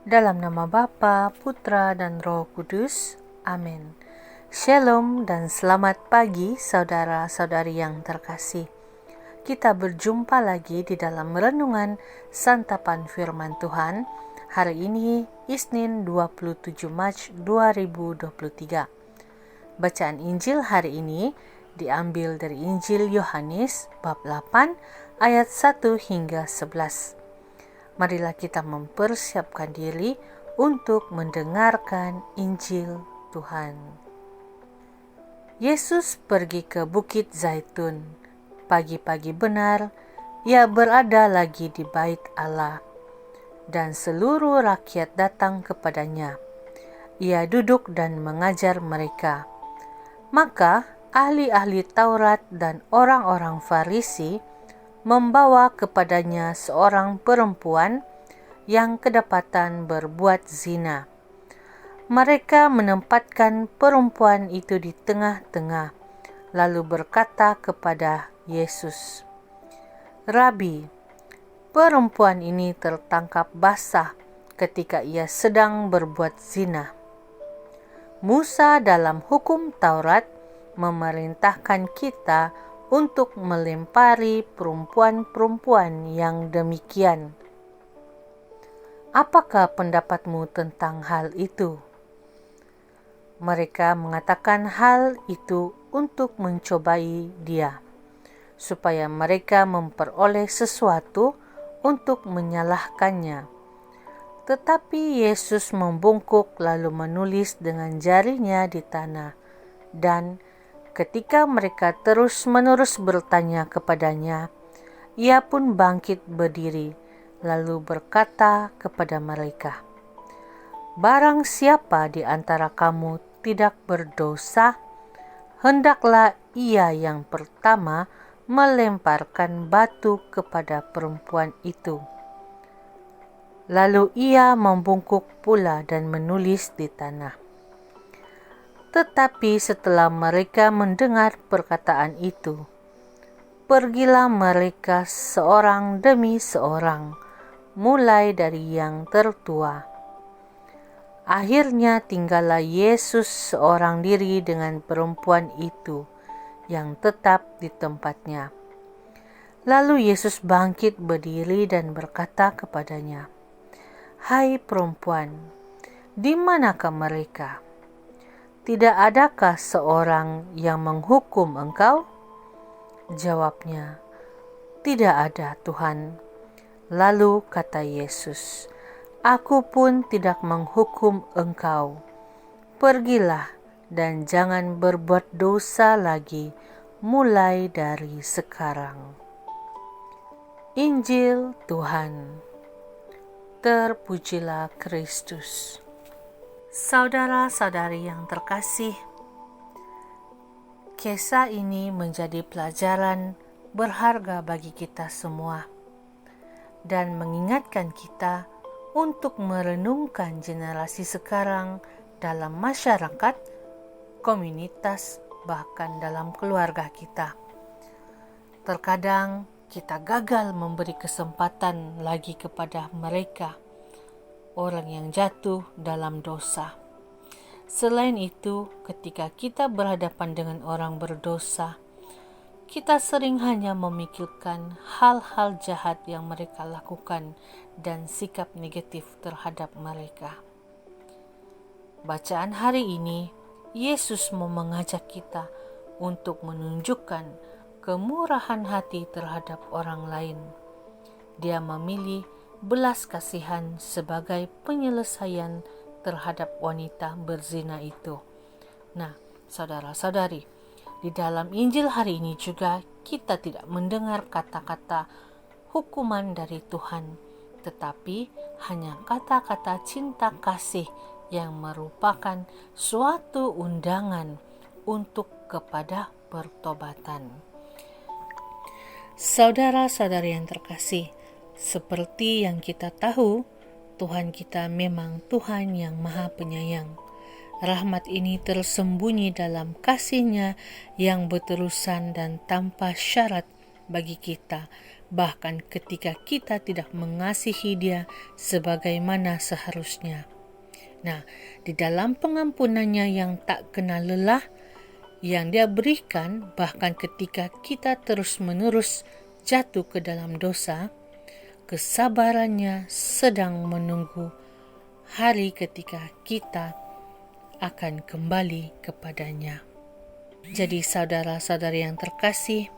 Dalam nama Bapa, Putra, dan Roh Kudus. Amin. Shalom dan selamat pagi saudara-saudari yang terkasih. Kita berjumpa lagi di dalam renungan santapan firman Tuhan. Hari ini Isnin 27 Maret 2023. Bacaan Injil hari ini diambil dari Injil Yohanes bab 8 ayat 1 hingga 11. Marilah kita mempersiapkan diri untuk mendengarkan Injil Tuhan. Yesus pergi ke Bukit Zaitun. Pagi-pagi benar, ia berada lagi di Bait Allah, dan seluruh rakyat datang kepadanya. Ia duduk dan mengajar mereka. Maka ahli-ahli Taurat dan orang-orang Farisi membawa kepadanya seorang perempuan yang kedapatan berbuat zina. Mereka menempatkan perempuan itu di tengah-tengah, lalu berkata kepada Yesus, "Rabi, perempuan ini tertangkap basah ketika ia sedang berbuat zina. Musa dalam hukum Taurat memerintahkan kita untuk melempari perempuan-perempuan yang demikian. Apakah pendapatmu tentang hal itu?" Mereka mengatakan hal itu untuk mencobai dia, supaya mereka memperoleh sesuatu untuk menyalahkannya. Tetapi Yesus membungkuk lalu menulis dengan jarinya di tanah, dan ketika mereka terus-menerus bertanya kepadanya, ia pun bangkit berdiri, lalu berkata kepada mereka, "Barang siapa di antara kamu tidak berdosa, hendaklah ia yang pertama melemparkan batu kepada perempuan itu." Lalu ia membungkuk pula dan menulis di tanah. Tetapi setelah mereka mendengar perkataan itu, pergilah mereka seorang demi seorang, mulai dari yang tertua. Akhirnya tinggallah Yesus seorang diri dengan perempuan itu yang tetap di tempatnya. Lalu Yesus bangkit berdiri dan berkata kepadanya, "Hai perempuan, di manakah mereka? Tidak adakah seorang yang menghukum engkau?" Jawabnya, "Tidak ada, Tuhan." Lalu kata Yesus, "Aku pun tidak menghukum engkau. Pergilah dan jangan berbuat dosa lagi mulai dari sekarang." Injil Tuhan. Terpujilah Kristus. Saudara-saudari yang terkasih, kisah ini menjadi pelajaran berharga bagi kita semua dan mengingatkan kita untuk merenungkan generasi sekarang dalam masyarakat, komunitas, bahkan dalam keluarga kita. Terkadang kita gagal memberi kesempatan lagi kepada mereka, orang yang jatuh dalam dosa. Selain itu, ketika kita berhadapan dengan orang berdosa, kita sering hanya memikirkan hal-hal jahat yang mereka lakukan dan sikap negatif terhadap mereka. Bacaan hari ini, Yesus mau mengajak kita untuk menunjukkan kemurahan hati terhadap orang lain. Dia memilih belas kasihan sebagai penyelesaian terhadap wanita berzina itu. Nah, saudara-saudari, di dalam Injil hari ini juga kita tidak mendengar kata-kata hukuman dari Tuhan, tetapi hanya kata-kata cinta kasih yang merupakan suatu undangan untuk kepada pertobatan. Saudara-saudari yang terkasih, seperti yang kita tahu, Tuhan kita memang Tuhan yang Maha Penyayang. Rahmat ini tersembunyi dalam kasih-Nya yang berterusan dan tanpa syarat bagi kita bahkan ketika kita tidak mengasihi Dia sebagaimana seharusnya. Nah, di dalam pengampunannya yang tak kenal lelah, yang Dia berikan bahkan ketika kita terus-menerus jatuh ke dalam dosa, kesabarannya sedang menunggu hari ketika kita akan kembali kepadanya. Jadi saudara-saudari yang terkasih,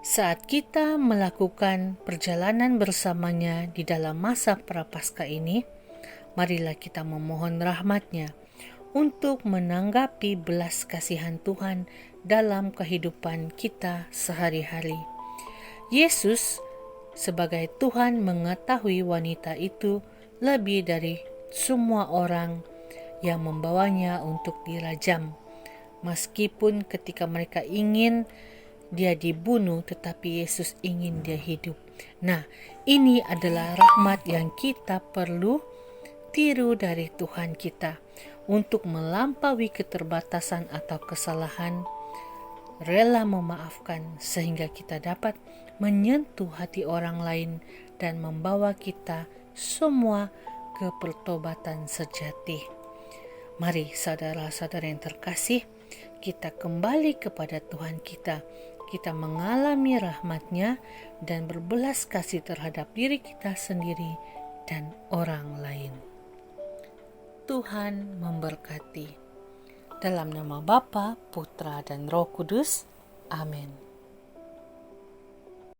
saat kita melakukan perjalanan bersamanya di dalam masa Prapaskah ini, marilah kita memohon rahmat-Nya untuk menanggapi belas kasihan Tuhan dalam kehidupan kita sehari-hari. Yesus sebagai Tuhan mengetahui wanita itu lebih dari semua orang yang membawanya untuk dirajam. Meskipun ketika mereka ingin dia dibunuh, tetapi Yesus ingin dia hidup. Nah, ini adalah rahmat yang kita perlu tiru dari Tuhan kita untuk melampaui keterbatasan atau kesalahan, rela memaafkan sehingga kita dapat menyentuh hati orang lain dan membawa kita semua ke pertobatan sejati. Mari saudara-saudara yang terkasih, kita kembali kepada Tuhan kita. Kita mengalami rahmat-Nya dan berbelas kasih terhadap diri kita sendiri dan orang lain. Tuhan memberkati. Dalam nama Bapa, Putra, dan Roh Kudus. Amin.